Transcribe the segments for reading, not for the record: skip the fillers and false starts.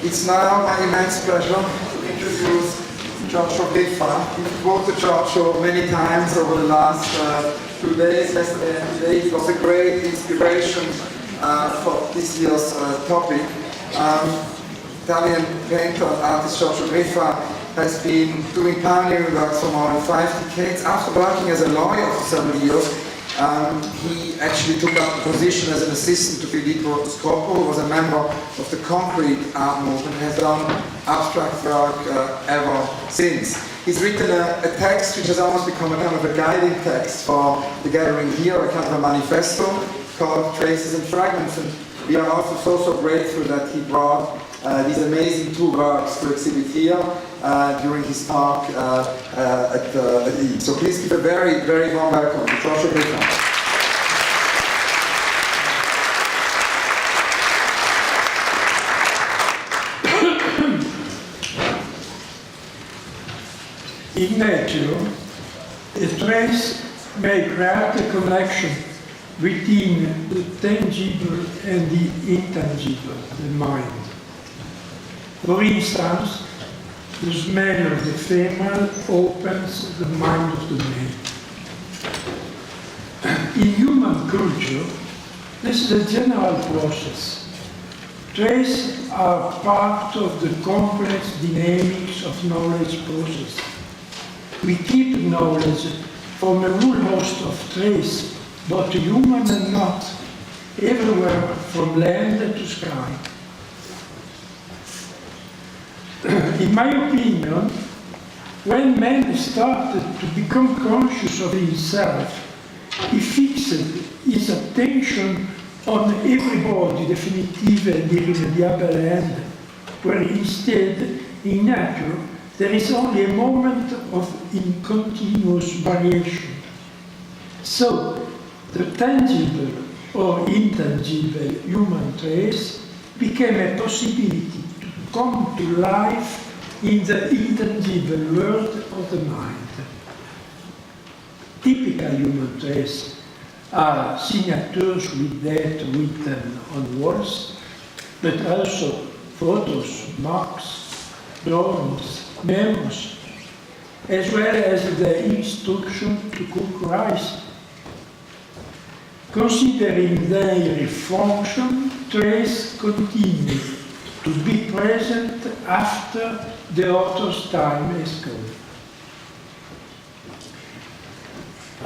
It's now my immense pleasure to introduce Giorgio Griffa. We've quoted Giorgio many times over the last 2 days, yesterday and today. It was a great inspiration for this year's topic. Italian painter and artist Giorgio Griffa has been doing pioneering work for more than 5 decades. After working as a lawyer for several years, he actually took up a position as an assistant to Filippo Scopo, who was a member of the concrete art movement and has done abstract work ever since. He's written a text which has almost become a kind of a guiding text for the gathering here, a kind of a manifesto called Traces and Fragments. And we are also so grateful that he brought these amazing 2 works to exhibit here during his talk at E.A.T. So please give a very, very warm welcome to Giorgio Griffa. In nature, a trace may create a connection between the tangible and the intangible, the mind. For instance, the smell of the female opens the mind of the male. In human culture, this is a general process. Traces are part of the complex dynamics of knowledge process. We keep knowledge from a whole host of traces, both human and not, everywhere from land to sky. In my opinion, when man started to become conscious of himself, he fixed his attention on everybody, definitive and irremediable end, where instead, in nature, there is only a moment of continuous variation. So, the tangible or intangible human trace became a possibility to come to life in the intangible world of the mind. Typical human traces are signatures with date written on walls, but also photos, marks, drawings, memos, as well as the instruction to cook rice. Considering their function, traces continue to be present after the author's time is gone.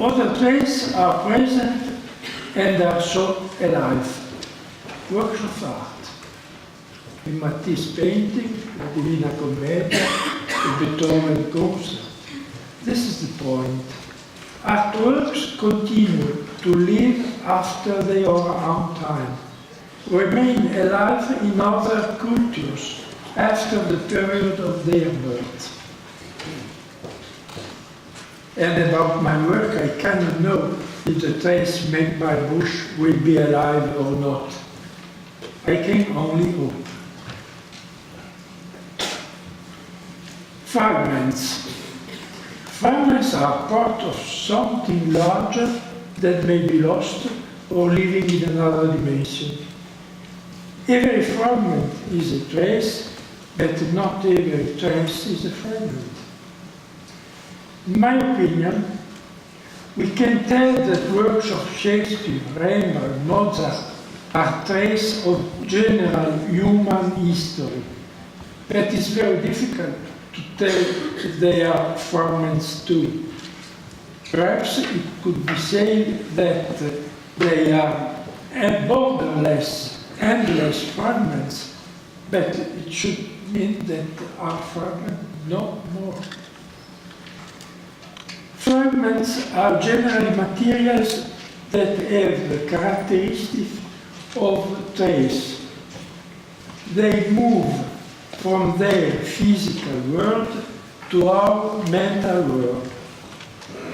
Other traces are present and are so alive. Works of art. In Matisse painting, La Divina Commedia, the Beethoven concert. This is the point. Artworks continue to live after their own time, remain alive in other cultures after the period of their birth. And about my work, I cannot know if the trace made by Bush will be alive or not. I can only hope. Fragments. Fragments are part of something larger that may be lost or living in another dimension. Every fragment is a trace, but not every trace is a fragment. In my opinion, we can tell that works of Shakespeare, Rembrandt, Mozart are traces of general human history, but it's very difficult to tell if they are fragments too. Perhaps it could be said that they are borderless, endless fragments, but it should mean that are fragments, no more. Fragments are generally materials that have the characteristics of trace. They move from their physical world to our mental world,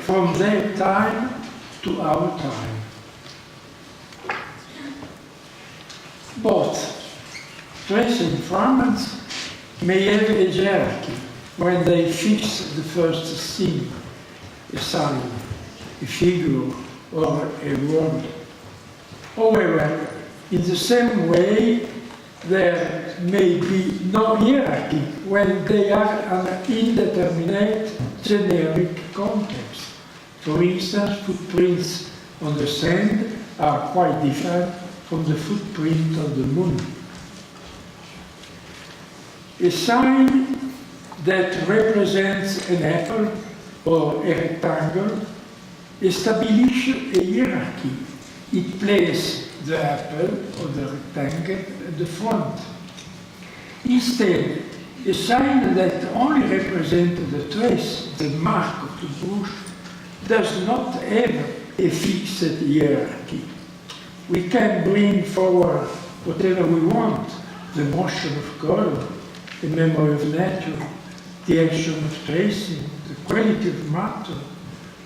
from their time to our time. Both trace and fragments may have a hierarchy when they fix the first thing, a sign, a figure, or a word. However, in the same way, there may be no hierarchy when they are an indeterminate generic context. For instance, footprints on the sand are quite different from the footprint on the moon. A sign that represents an apple or a rectangle establishes a hierarchy. It places the apple or the rectangle at the front. Instead, a sign that only represents the trace, the mark of the bush, does not have a fixed hierarchy. We can bring forward whatever we want, the motion of color, the memory of nature, the action of tracing, the quality of matter,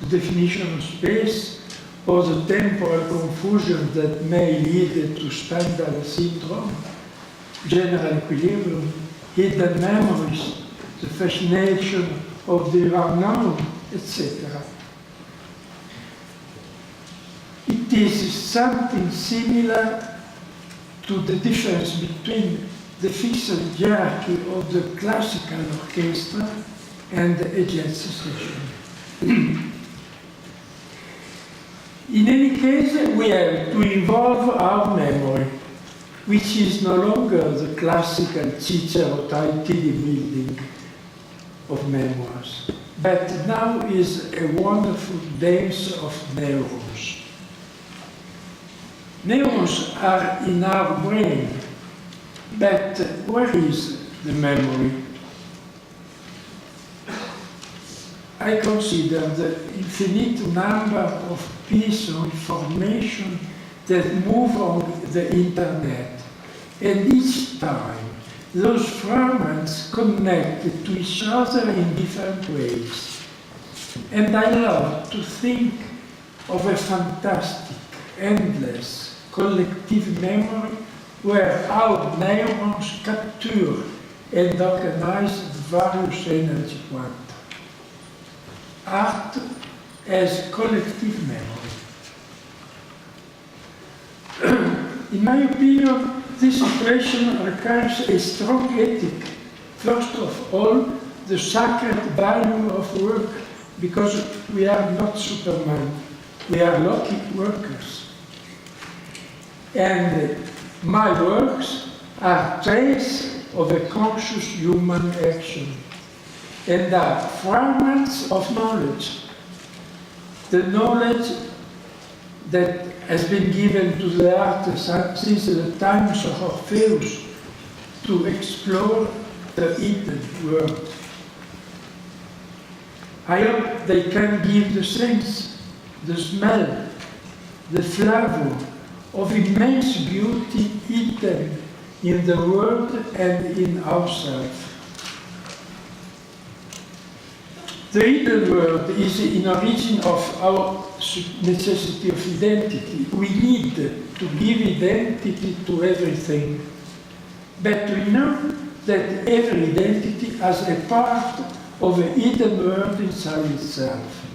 the definition of space, or the temporal confusion that may lead to Stendhal syndrome, general equilibrium, hidden memories, the fascination of the unknown, etc. It is something similar to the difference between the fixed hierarchy of the classical orchestra and a jazz session. In any case, we have to involve our memory, which is no longer the classical Cicero tidy building of memoirs, but now is a wonderful dance of neurons. Neurons are in our brain, but where is the memory? I consider the infinite number of pieces of information that move on the internet, and each time those fragments connect to each other in different ways. And I love to think of a fantastic, endless, collective memory where our neurons capture and organize various energy quanta. Art as collective memory. In my opinion, this situation requires a strong ethic. First of all, the sacred value of work, because we are not Superman, we are lucky workers. And my works are traces of a conscious human action and are fragments of knowledge. The knowledge that has been given to the artist since the times of Orpheus to explore the hidden world. I hope they can give the sense, the smell, the flavor of immense beauty hidden in the world and in ourselves. The hidden world is in origin of our necessity of identity. We need to give identity to everything. But we know that every identity has a part of a hidden world inside itself.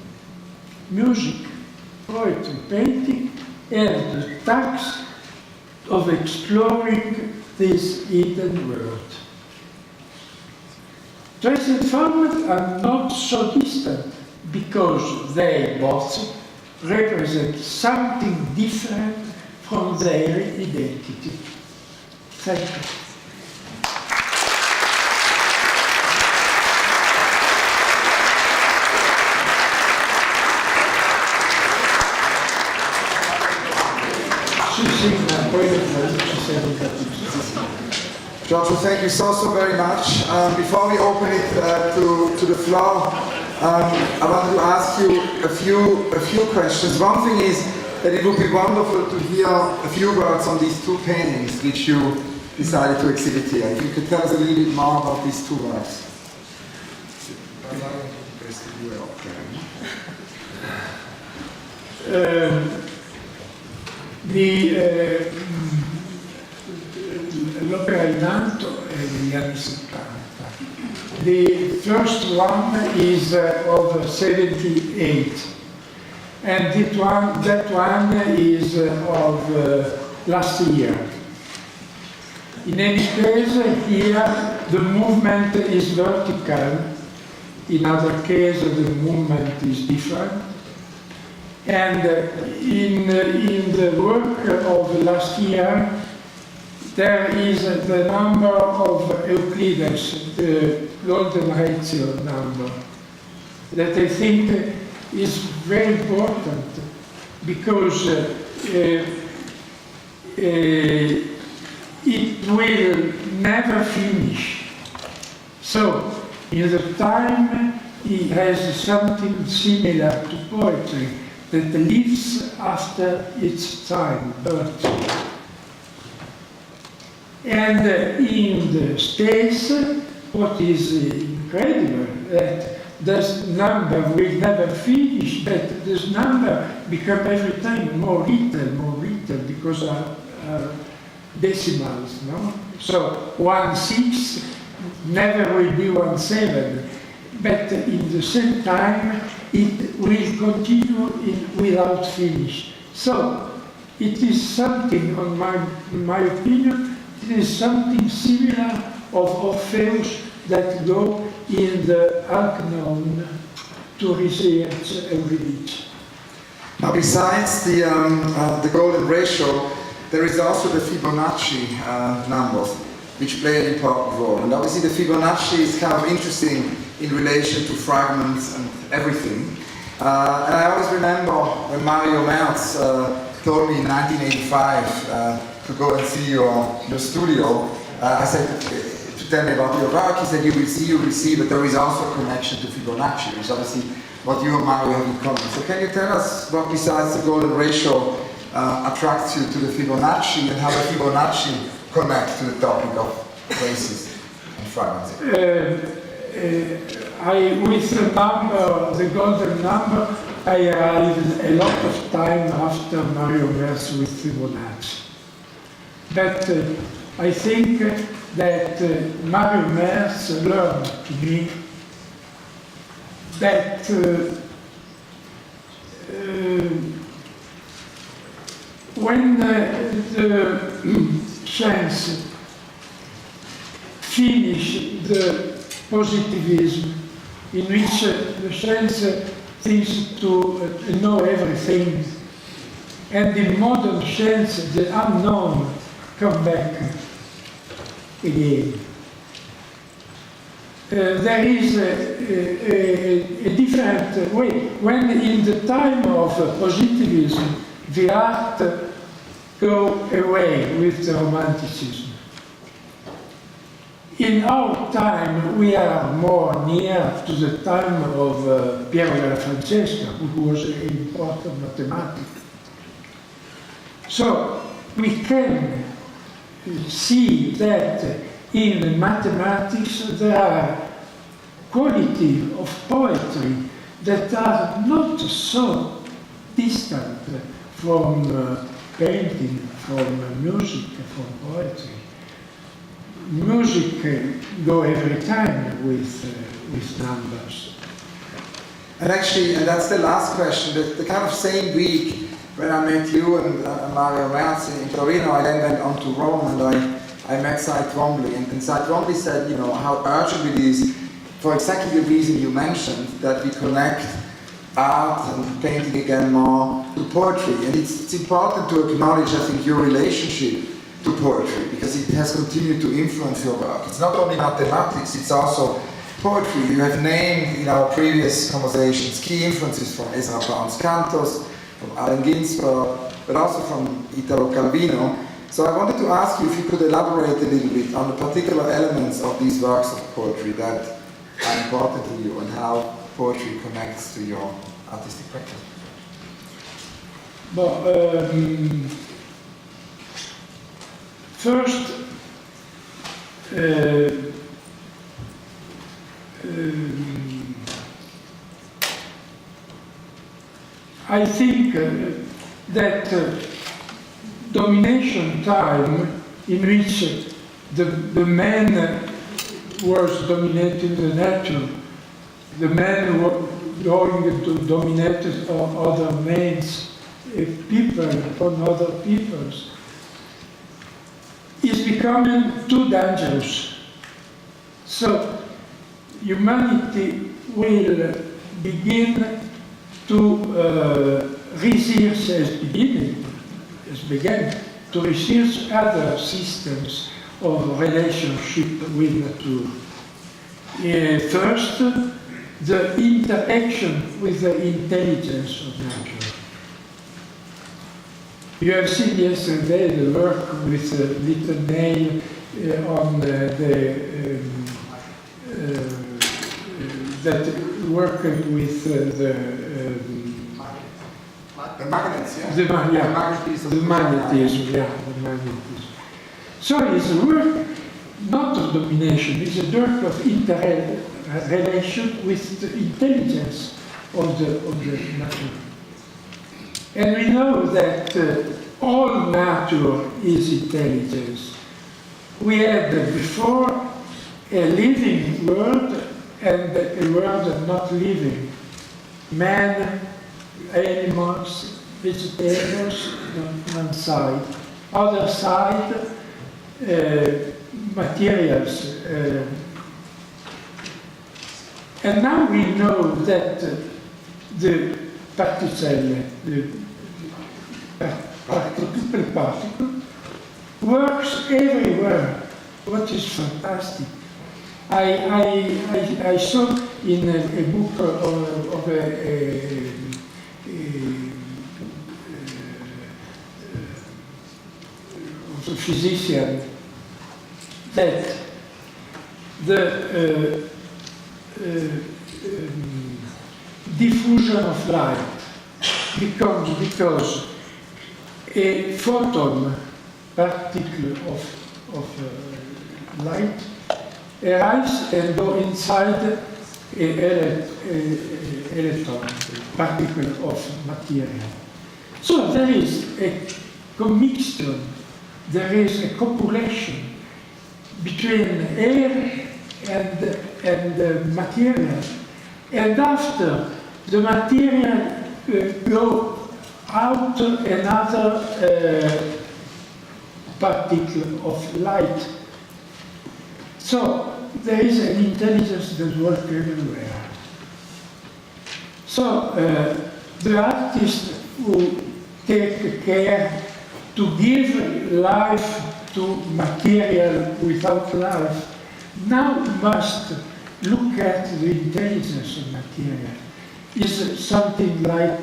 Music, poetry, painting have the task of exploring this hidden world. Trace and fragment are not so distant because they both represent something different from their identity. Thank you. Giorgio, thank you so very much. Before we open it to the floor, I wanted to ask you a few questions. One thing is that it would be wonderful to hear a few words on these two paintings which you decided to exhibit here. If you could tell us a little bit more about these two works. L'opera in alto è degli anni 70. The first one is of 78, and that one is of last year. In any case, here the movement is vertical. In other cases, the movement is different. And in the work of last year, there is the number of Euclides, the golden ratio number, that I think is very important because it will never finish. So, in the time, it has something similar to poetry that lives after its time, birth. And in the States, what is incredible, that this number will never finish, but this number becomes every time more little, because decimals, no? So 1/6 never will be 1/7, but in the same time it will continue without finish. So it is something, in my opinion, it is something similar of Orpheus that go in the unknown to research Eurydice. Now, besides the golden ratio, there is also the Fibonacci numbers, which play an important role. And obviously the Fibonacci is kind of interesting in relation to fragments and everything. And I always remember when Mario Merz told me in 1985 to go and see your studio. I said to tell me about your work. He said, you will see, but there is also a connection to Fibonacci, which is obviously what you and Mario have in common. So can you tell us what, besides the golden ratio, attracts you to the Fibonacci, and how the Fibonacci connects to the topic of traces and fragments? With the number, the golden number, I arrived a lot of time after Mario Merz with Fibonacci. But I think that Mario Merz learned to me that when the science finished the positivism, in which the science thinks to know everything, and in modern science the unknown come back again. There is a different way. When in the time of positivism, the art go away with the romanticism. In our time, we are more near to the time of Piero della Francesca, who was an important mathematician. So we can see that in mathematics there are qualities of poetry that are not so distant from painting, from music, from poetry. Music go every time with numbers. And actually, and that's the last question, the kind of same week when I met you and Mario Merz in Torino, I then went on to Rome and I met Cy Twombly, and Cy Twombly said, you know, how urgent it is, for exactly the reason you mentioned, that we connect art and painting again more to poetry. And it's important to acknowledge, I think, your relationship to poetry, because it has continued to influence your work. It's not only mathematics, it's also poetry. You have named in our previous conversations key influences from Ezra Pound's cantos, from Allen Ginsberg, but also from Italo Calvino. So I wanted to ask you if you could elaborate a little bit on the particular elements of these works of poetry that are important to you and how poetry connects to your artistic practice. Well, first, I think that domination time in which the man was dominating the nature, the man was going to dominate other men's people upon other peoples, is becoming too dangerous. So humanity will begin to began to research other systems of relationship with nature. First, the interaction with the intelligence of nature. You have seen yesterday the work with little nail on that work with the magnets, yeah? The magnetism. So it's a work not of domination, it's a work of interrelation with the intelligence of the nature. And we know that all nature is intelligence. We had before a living world and a world not living. Man, animals, vegetables on one side. Other side, materials. And now we know that the particle works everywhere. What is fantastic. I saw in a book of a physician that the diffusion of light becomes because a photon particle of light arrives and go inside an electron particle of material. So there is a commixture, there is a copulation between air and material. And after the material go out another particle of light. So there is an intelligence that works everywhere. So the artists who take care to give life to material without life now must look at the intelligence of material. Is something like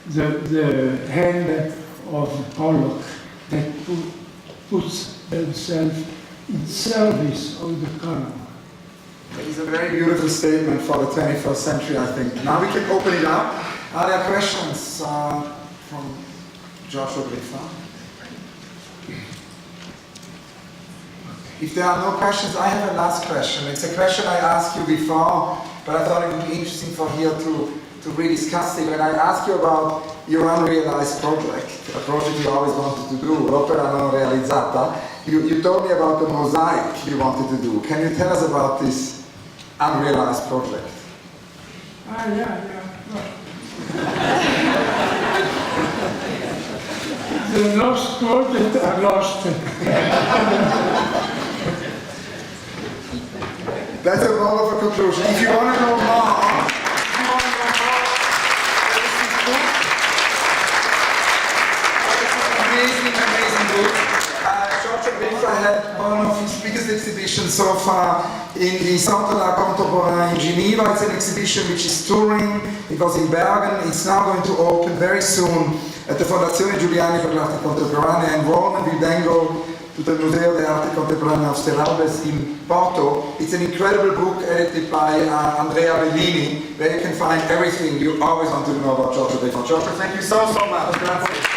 the hand of Pollock that puts themselves in service of the color. It's a very beautiful statement for the 21st century, I think. Now we can open it up. Are there questions from Giorgio Griffa? If there are no questions, I have a last question. It's a question I asked you before, but I thought it would be interesting for here to rediscuss it. When I asked you about your unrealized project, a project you always wanted to do, l'opera non realizzata, you told me about the mosaic you wanted to do. Can you tell us about this unrealized project? Yeah. The lost project are lost. That's a wonderful conclusion. If you want to know more, amazing book. Giorgio Griffa had one of his biggest exhibitions so far in the Centre d'Art Contemporain in Geneva. It's an exhibition which is touring. It was in Bergen. It's now going to open very soon at the Fondazione Giuliani per l'Arte Contemporanea in Rome, and will then go to the Museo de Arte Contemporanea of Steralbes in Porto. It's an incredible book edited by Andrea Bellini, where you can find everything you always want to know about Giorgio Griffa. Giorgio, thank you so much. Grazie.